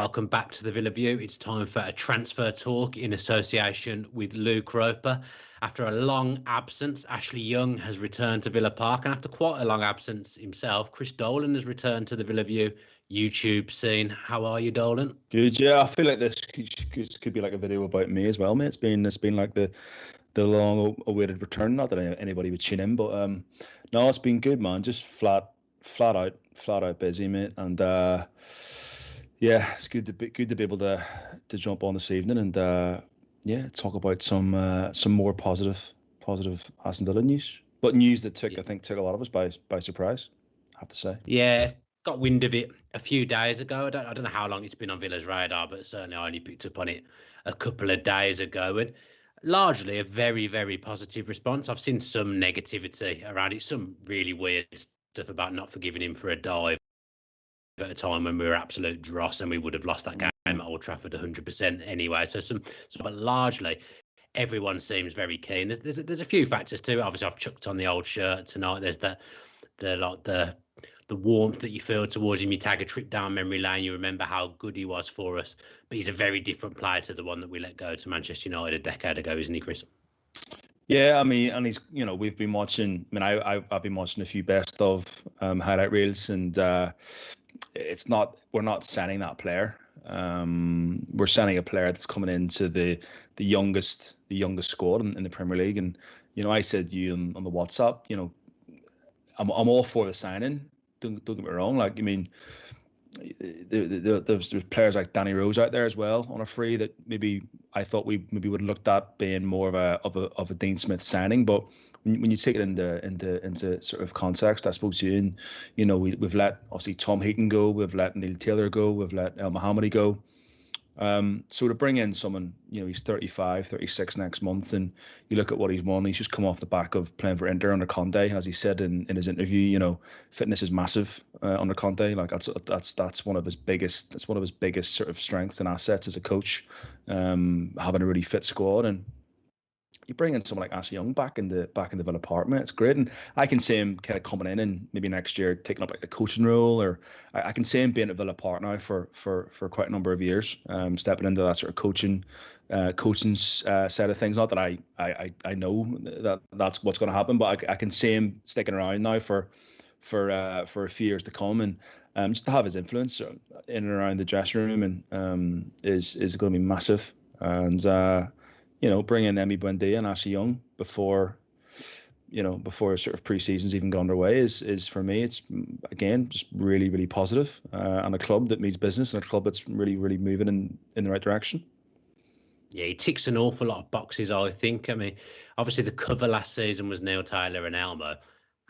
welcome back to the Villa View. It's time for a transfer talk in association with Luke Roper. After a long absence, Ashley Young has returned to Villa Park, and after quite a long absence himself, Chris Dolan has returned to the Villa View YouTube scene. How are you, Dolan? Good, yeah. I feel like this could be like a video about me as well, mate. It's been like the long-awaited return. Not that anybody would tune in, but no, it's been good, man. Just flat out busy, mate. And yeah, it's good to be able to jump on this evening and talk about some more positive Aston Villa news. But news that I think took a lot of us by surprise, I have to say. Yeah, got wind of it a few days ago. I don't know how long it's been on Villa's radar, but certainly I only picked up on it a couple of days ago. And largely a very, very positive response. I've seen some negativity around it, some really weird stuff about not forgiving him for a dive at a time when we were absolute dross and we would have lost that game at Old Trafford 100% anyway. But largely everyone seems very keen. There's a few factors too. Obviously, I've chucked on the old shirt tonight. There's the warmth that you feel towards him. You tag a trip down memory lane. You remember how good he was for us. But he's a very different player to the one that we let go to Manchester United a decade ago, isn't he, Chris? Yeah, I mean, and he's, we've been watching. I mean, I've been watching a few best of highlight reels, and we're not signing that player. We're signing a player that's coming into the youngest squad in the Premier League. And I said to you on the WhatsApp, I'm all for the signing. Don't get me wrong. Like, I mean, there's players like Danny Rose out there as well on a free that maybe I thought we maybe would have looked at being more of a Dean Smith signing. But when you take it into sort of context, I suppose we've let obviously Tom Heaton go, we've let Neil Taylor go, we've let El Mohammadi go. So to bring in someone, he's 35, 36 next month, and you look at what he's won. He's just come off the back of playing for Inter under Conte, as he said in his interview. Fitness is massive under Conte. Like that's one of his biggest. That's one of his biggest sort of strengths and assets as a coach. Having a really fit squad, and you bring in someone like Ashley Young back in the Villa Park, mate. It's great, and I can see him kind of coming in and maybe next year taking up like a coaching role, or I can see him being at Villa Park now for quite a number of years, stepping into that sort of coaching side of things. Not that I know that's what's going to happen, but I can see him sticking around now for a few years to come, and just to have his influence in and around the dressing room and is going to be massive. And bringing Emi Buendia and Ashley Young before sort of pre-seasons even got underway is for me, it's again just really, really positive, and a club that means business and a club that's really, really moving in the right direction. Yeah, he ticks an awful lot of boxes, I think. I mean, obviously the cover last season was Neil Taylor and Elmo.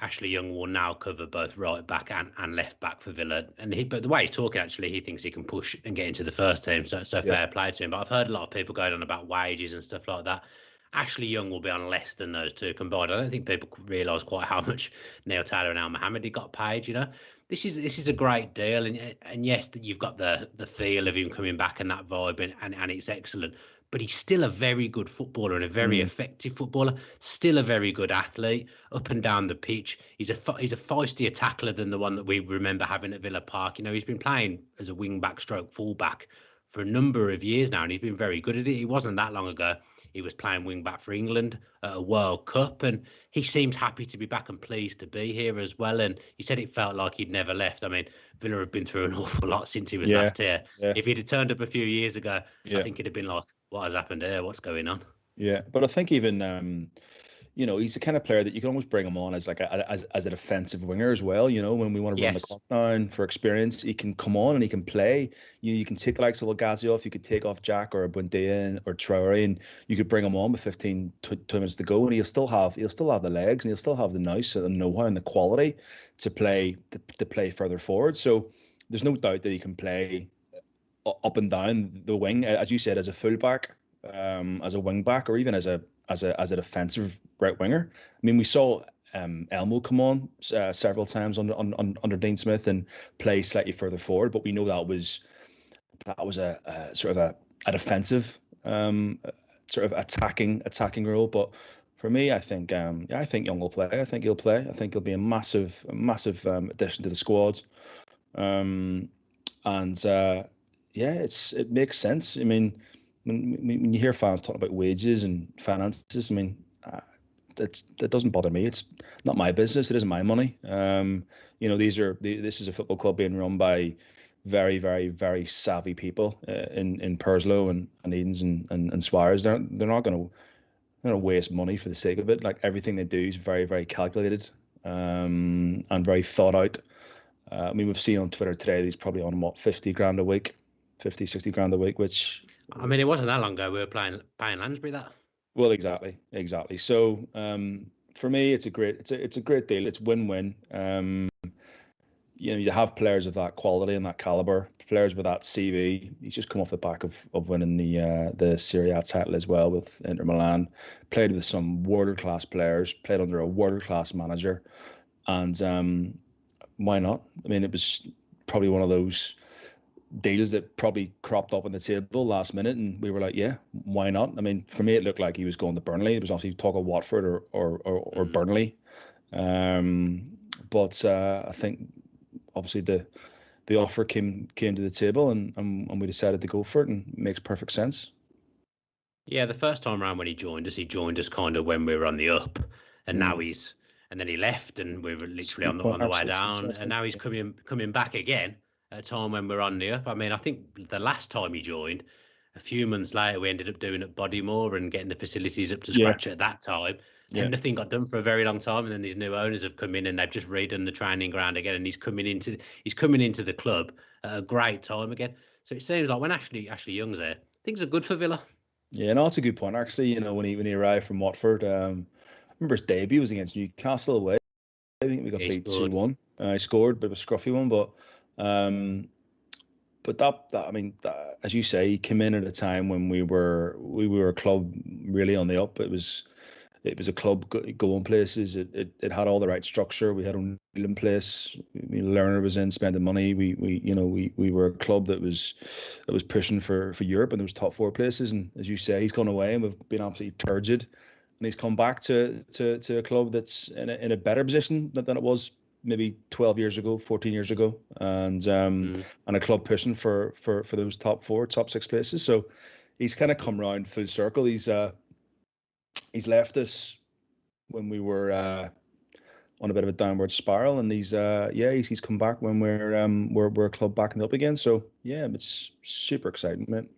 Ashley Young will now cover both right back and left back for Villa. But the way he's talking, actually, he thinks he can push and get into the first team. So fair play to him. But I've heard a lot of people going on about wages and stuff like that. Ashley Young will be on less than those two combined. I don't think people realise quite how much Neil Taylor and Al Mohammadi got paid. This is a great deal, and yes, that you've got the feel of him coming back and that vibe, and it's excellent. But he's still a very good footballer and a very effective footballer. Still a very good athlete up and down the pitch. He's a feistier tackler than the one that we remember having at Villa Park. He's been playing as a wing back stroke full back for a number of years now, and he's been very good at it. It wasn't that long ago he was playing wing back for England at a World Cup, and he seems happy to be back and pleased to be here as well. And he said it felt like he'd never left. I mean, Villa have been through an awful lot since he was last here. Yeah. If he'd have turned up a few years ago, I think it'd have been like, what has happened here? What's going on? Yeah, but I think even he's the kind of player that you can almost bring him on as like as a defensive winger as well. When we want to run the clock down for experience, he can come on and he can play. You can take the likes of Lagazi off. You could take off Jack or Buendia or Traore, and you could bring him on with 15, 20 minutes to go, and he'll still have the legs, and he'll still have the nous and the know-how and the quality to play further forward. So there's no doubt that he can play up and down the wing, as you said, as a fullback, as a wing back, or even as a defensive right winger. I mean, we saw Elmo come on several times under Dean Smith and play slightly further forward, but we know that was a sort of a defensive sort of attacking role. But for me, I think Young will play. I think he'll play. I think he'll be a massive addition to the squad. And yeah, it makes sense. I mean, when you hear fans talking about wages and finances, I mean, that doesn't bother me. It's not my business. It isn't my money. This is a football club being run by very, very, very savvy people in Purslow and Edens and Swires. They're not going to waste money for the sake of it. Like everything they do is very, very calculated and very thought out. I mean, we've seen on Twitter today, he's probably on what, 50 grand a week, 50, 60 grand a week, which, I mean, it wasn't that long ago we were paying Lansbury that. well, exactly. So for me, it's a great deal. It's win-win. You have players of that quality and that caliber, players with that CV. He's just come off the back of winning the Serie A title as well with Inter Milan. Played with some world-class players, played under a world-class manager, and why not? I mean, it was probably one of those deals that probably cropped up on the table last minute, and we were like, yeah, why not? I mean, for me, it looked like he was going to Burnley. It was obviously talk of Watford or Burnley, but I think obviously the offer came to the table, and we decided to go for it, and it makes perfect sense. Yeah, the first time around when he joined us kind of when we were on the up, and now and then he left, and we were literally on the way down, and now he's coming back again at a time when we're on the up. I mean, I think the last time he joined, a few months later, we ended up doing at Bodymore and getting the facilities up to scratch at that time. And nothing got done for a very long time, and then these new owners have come in and they've just redone the training ground again, and he's coming into the club at a great time again. So it seems like when Ashley Young's there, things are good for Villa. Yeah, no, that's a good point. Actually, when he arrived from Watford, I remember his debut was against Newcastle away. I think we got beat 2-1. He scored, bit of a scruffy one, but that I mean, as you say, he came in at a time when we were a club really on the up. It was a club going places. It had all the right structure. We had O'Neill in place. Lerner was in spending money. We were a club that was pushing for Europe, and there was top four places. And as you say, he's gone away, and we've been absolutely turgid. And he's come back to a club that's in a better position than it was maybe 12 years ago, 14 years ago, and a club pushing for those top four, top six places. So he's kind of come round full circle. He's left us when we were on a bit of a downward spiral, and he's come back when we're a club backing up again. So yeah, it's super exciting, man.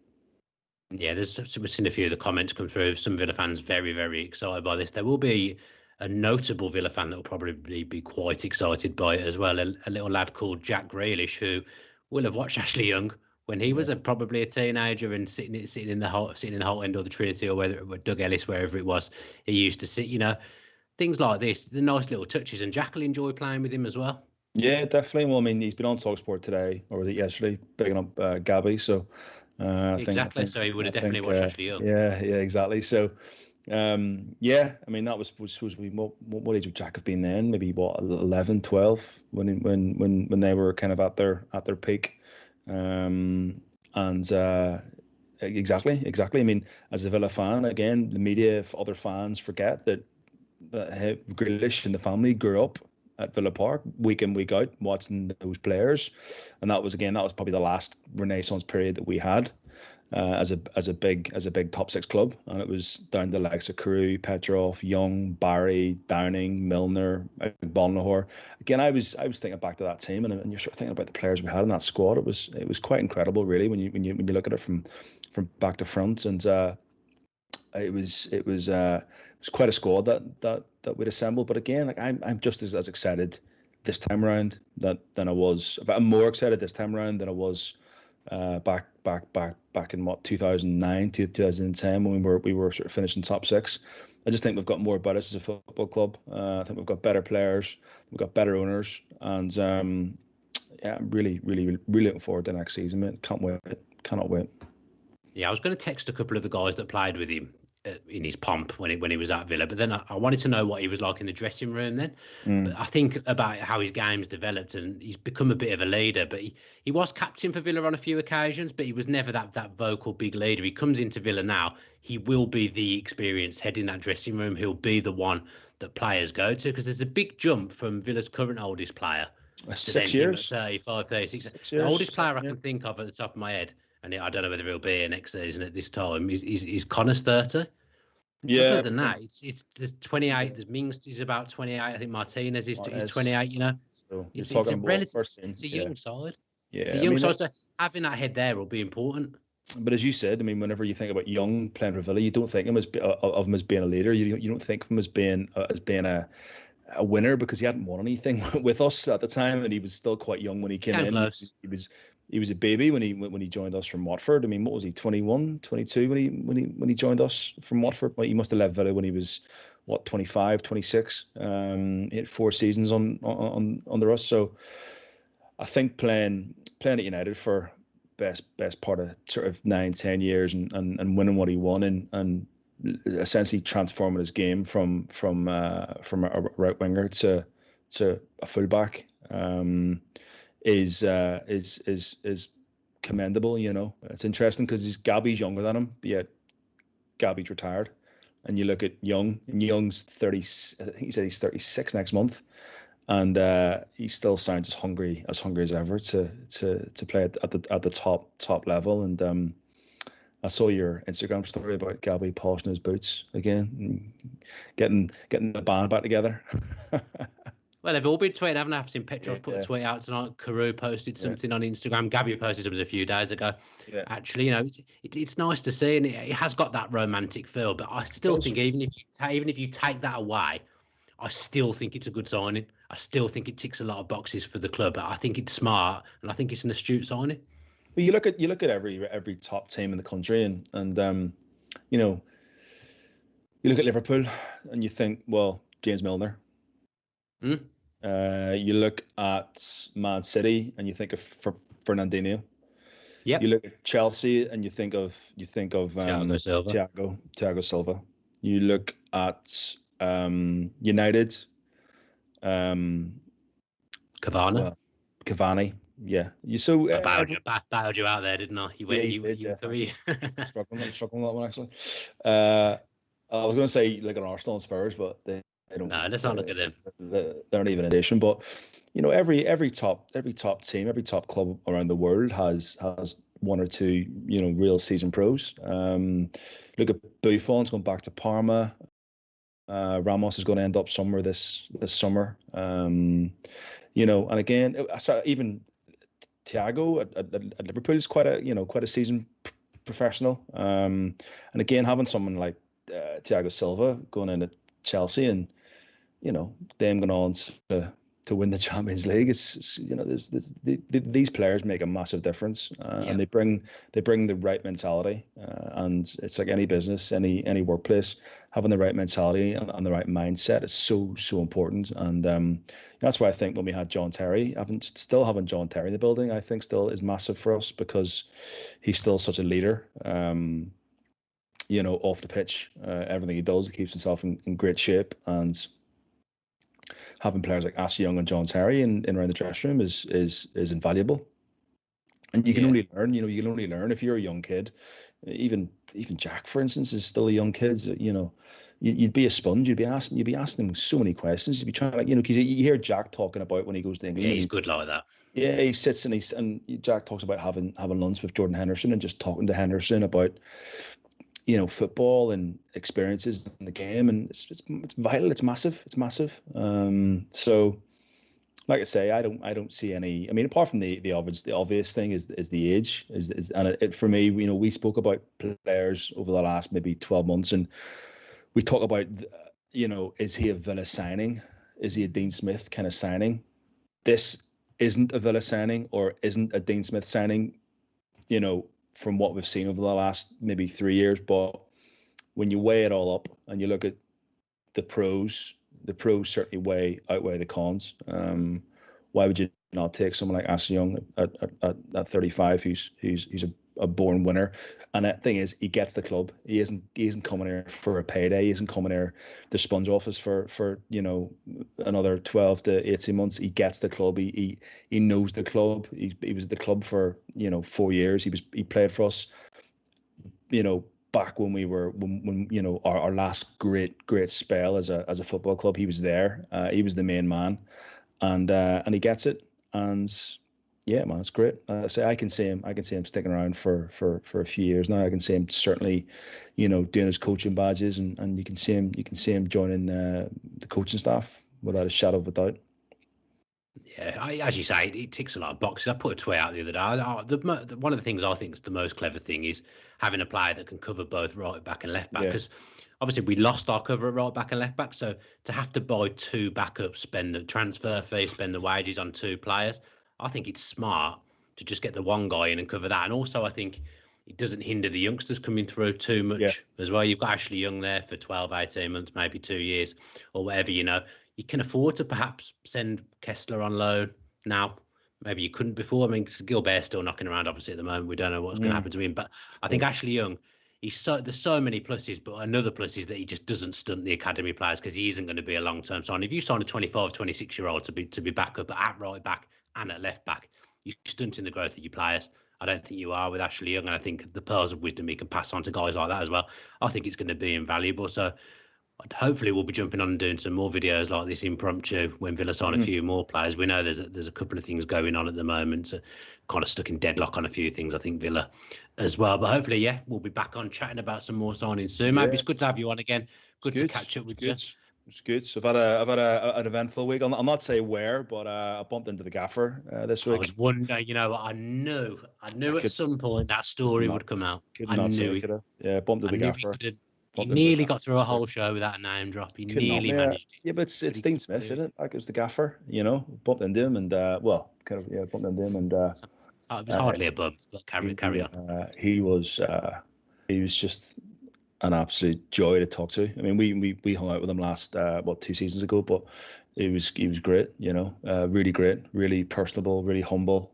Yeah, we've seen a few of the comments come through. Some Villa fans very, very excited by this. There will be a notable Villa fan that will probably be quite excited by it as well. A little lad called Jack Grealish, who will have watched Ashley Young when he was probably a teenager and sitting in the whole end of the Trinity, or whether it was Doug Ellis, wherever it was, he used to sit. Things like this, the nice little touches, and Jack will enjoy playing with him as well. Yeah, definitely. Well, I mean, he's been on TalkSport today, or was it yesterday, picking up Gabby. So I think, so he would have definitely watched Ashley Young. Yeah, exactly. So yeah, I mean, that was what age would Jack have been then? Maybe what, 11, 12 when they were kind of at their peak. Exactly. I mean, as a Villa fan, again, the media, if other fans forget that Grealish and the family grew up at Villa Park week in, week out, watching those players, and that was probably the last renaissance period that we had as a big top six club, and it was down to the likes of Carew, Petrov, Young, Barry, Downing, Milner, Bonlahor. Again, I was thinking back to that team, and you're sort of thinking about the players we had in that squad. It was quite incredible, really, when you look at it from back to front, and it was quite a squad that we'd assembled. But again, like I'm just as excited this time around than I was. I'm more excited this time around than I was back in what, 2009 to 2010 when we were sort of finishing top six. I just think we've got more about us as a football club. I think we've got better players, we've got better owners, and yeah, I'm really looking forward to next season, mate. Cannot wait. Yeah, I was going to text a couple of the guys that played with him in his pomp when he was at Villa, but then I wanted to know what he was like in the dressing room then. But I think about how his game's developed, and he's become a bit of a leader. But he was captain for Villa on a few occasions, but he was never that vocal big leader. He comes into Villa now, he will be the experienced head in that dressing room. He'll be the one that players go to, because there's a big jump from Villa's current oldest player to then 6 him at years. 35, 36. 6 The years. oldest player I Yeah. can think of at the top of my head, and I don't know whether he'll be here next season at this time, is Connor's 30. Other Yeah. than that, it's there's 28. There's Mings is about 28. I think Martinez is 28. So you're It's talking a about relative. first team. It's a Yeah. young side. It's a Yeah. I young mean, side. So having that head there will be important. but as you said, I mean, whenever you think about Young playing for Villa, you don't think of him as being a leader. You don't think of him as being a winner, because he hadn't won anything with us at the time, and he was still quite young when he came in. Close. He was a baby when he joined us from Watford. I mean, what was he, 21, 22 when he joined us from Watford? Well, he must have left Villa when he was what, 25, 26. He had 4 seasons under us. So I think playing at United for best part of sort of 9-10 years and winning what he won and essentially transforming his game from a right winger to a fullback is commendable. You know, it's interesting because Gabby's younger than him, yet Gabby's retired. And you look at Young, and Young's 30. I think he said he's 36 next month, and he still sounds as hungry as ever to play at the top level. And I saw your Instagram story about Gabby polishing his boots again, getting the band back together. Well, they've all been tweeting. I haven't I seen Petrov's put a Yeah. tweet out tonight. Carew posted something on Instagram. Gabby posted something a few days ago. Yeah. Actually, you know, it's nice to see, and it has got that romantic feel. But I still think even if you take that away, I still think it's a good signing. I still think it ticks a lot of boxes for the club. I think it's smart, and I think it's an astute signing. Well, you look at every top team in the country, and you know, you look at Liverpool, and you think, well, James Milner. You look at Man City, and you think of Fernandinho. Yep. You look at Chelsea, and you think of Thiago Silva. You look at United. Cavani. Yeah. I bailed you out there, didn't I? You went. You struggling that one actually. I was going to say like an Arsenal and Spurs, but they don't. No, let's not look at them. They're not even a nation. But you know, every top team, every top club around the world has one or two, you know, real season pros. Look at Buffon's going back to Parma. Ramos is going to end up somewhere this summer. You know, and again, even Thiago at Liverpool is quite a seasoned professional. And again, having someone like Thiago Silva going in at Chelsea, and you know, them going on to win the Champions League, it's you know, these players make a massive difference, and they bring the right mentality, and it's like any business, any workplace, having the right mentality and the right mindset is so important. And that's why I think when we had John Terry, having John Terry in the building, I think still is massive for us, because he's still such a leader. You know, off the pitch, everything he does, he keeps himself in great shape, and having players like Ashley Young and John Terry in around the dressing room is invaluable. And you can only learn, you know, you can only learn if you're a young kid. Even Jack, for instance, is still a young kid. You know, you'd be a sponge. You'd be asking him so many questions. You'd be trying to, you know, because you hear Jack talking about when he goes to England. Yeah, he's good like that. Yeah, he sits and Jack talks about having lunch with Jordan Henderson and just talking to Henderson about, you know, football and experiences in the game, and it's vital. It's massive. So, like I say, I don't see any. I mean, apart from the obvious thing is the age and it for me. You know, we spoke about players over the last maybe 12 months, and we talk about, you know, is he a Villa signing? Is he a Dean Smith kind of signing? This isn't a Villa signing or isn't a Dean Smith signing, you know, from what we've seen over the last maybe 3 years. But when you weigh it all up and you look at the pros certainly outweigh the cons. Why would you not take someone like Ashley Young at 35, who's a born winner? And that thing is, he gets the club. He isn't coming here for a payday. He isn't coming here to sponge office for you know, another 12 to 18 months. He gets the club. He knows the club. He was at the club for, you know, 4 years. He played for us, you know, back when you know, our last great spell as a football club. He was there. He was the main man, and he gets it. And yeah, man, it's great. So I can see him sticking around for a few years now. I can see him certainly, doing his coaching badges, and you can see him joining the coaching staff without a shadow of a doubt. Yeah, as you say, it ticks a lot of boxes. I put a tweet out the other day. One of the things I think is the most clever thing is having a player that can cover both right back and left back. Yeah. Because obviously we lost our cover at right back and left back. So to have to buy two backups, spend the transfer fee, spend the wages on two players, I think it's smart to just get the one guy in and cover that. And also, I think it doesn't hinder the youngsters coming through too much as well. You've got Ashley Young there for 12, 18 months, maybe 2 years or whatever, You can afford to perhaps send Kessler on loan now. Maybe you couldn't before. I mean, Gilbert's still knocking around, obviously, at the moment. We don't know what's going to happen to him. But I think Ashley Young, there's so many pluses, but another plus is that he just doesn't stunt the academy players because he isn't going to be a long-term sign. If you sign a 25, 26-year-old to be back up at right back and at left back, you're stunting the growth of your players. I don't think you are with Ashley Young, and I think the pearls of wisdom he can pass on to guys like that as well. I think it's going to be invaluable. So hopefully we'll be jumping on and doing some more videos like this impromptu when Villa sign a few more players. We know there's a couple of things going on at the moment, so kind of stuck in deadlock on a few things, I think, Villa as well. But hopefully, we'll be back on chatting about some more signings soon. Maybe it's good to have you on again. Good to catch up with you. It's good. So I've had an eventful week. I'll not say where, but I bumped into the gaffer this week. I was wondering, I knew at some point that story would come out. I knew it. Yeah, bumped into the gaffer. He nearly got through a whole show without a name drop. He nearly managed it. Yeah, but it's Dean Smith, isn't it? Like, it was the gaffer, bumped into him and bumped into him and it was hardly a bump, but carry on. He was just an absolute joy to talk to. I mean, we hung out with him last 2 seasons ago, but he was great, really great, really personable, really humble.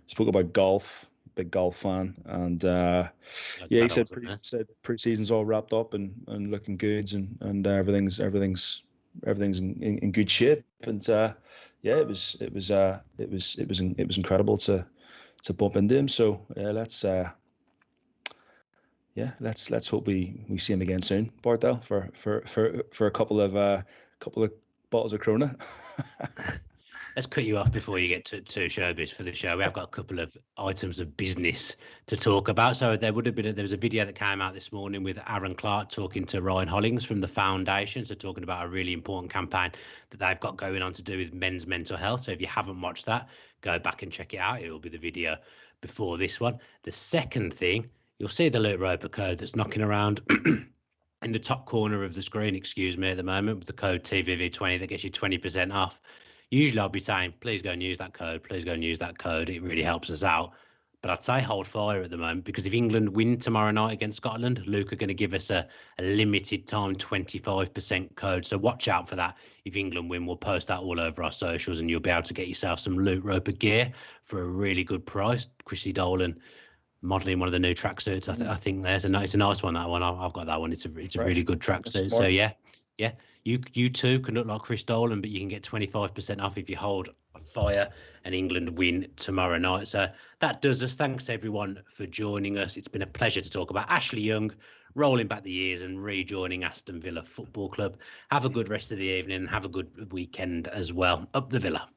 Spoke about golf. Big golf fan, and he said pre-season's all wrapped up and looking good, and everything's in good shape, and it was incredible to bump into him. So let's hope we see him again soon, Bardell, for a couple of bottles of Corona. Let's cut you off before you get to showbiz for the show. We have got a couple of items of business to talk about. So there was a video that came out this morning with Aaron Clark talking to Ryan Hollings from the foundation. So talking about a really important campaign that they've got going on to do with men's mental health. So if you haven't watched that, go back and check it out. It will be the video before this one. The second thing, you'll see the Loot Roper code that's knocking around in the top corner of the screen, at the moment, with the code TVV20 that gets you 20% off. Usually I'll be saying, please go and use that code. Please go and use that code. It really helps us out. But I'd say hold fire at the moment, because if England win tomorrow night against Scotland, Luke are going to give us a limited time 25% code. So watch out for that. If England win, we'll post that all over our socials, and you'll be able to get yourself some Loot Roper gear for a really good price. Chrissy Dolan modelling one of the new tracksuits. I think it's a nice one, that one. I've got that one. It's a really good tracksuit. So yeah. You too can look like Chris Dolan, but you can get 25% off if you hold fire and England win tomorrow night. So that does us. Thanks everyone for joining us. It's been a pleasure to talk about Ashley Young rolling back the years and rejoining Aston Villa Football Club. Have a good rest of the evening and have a good weekend as well. Up the Villa.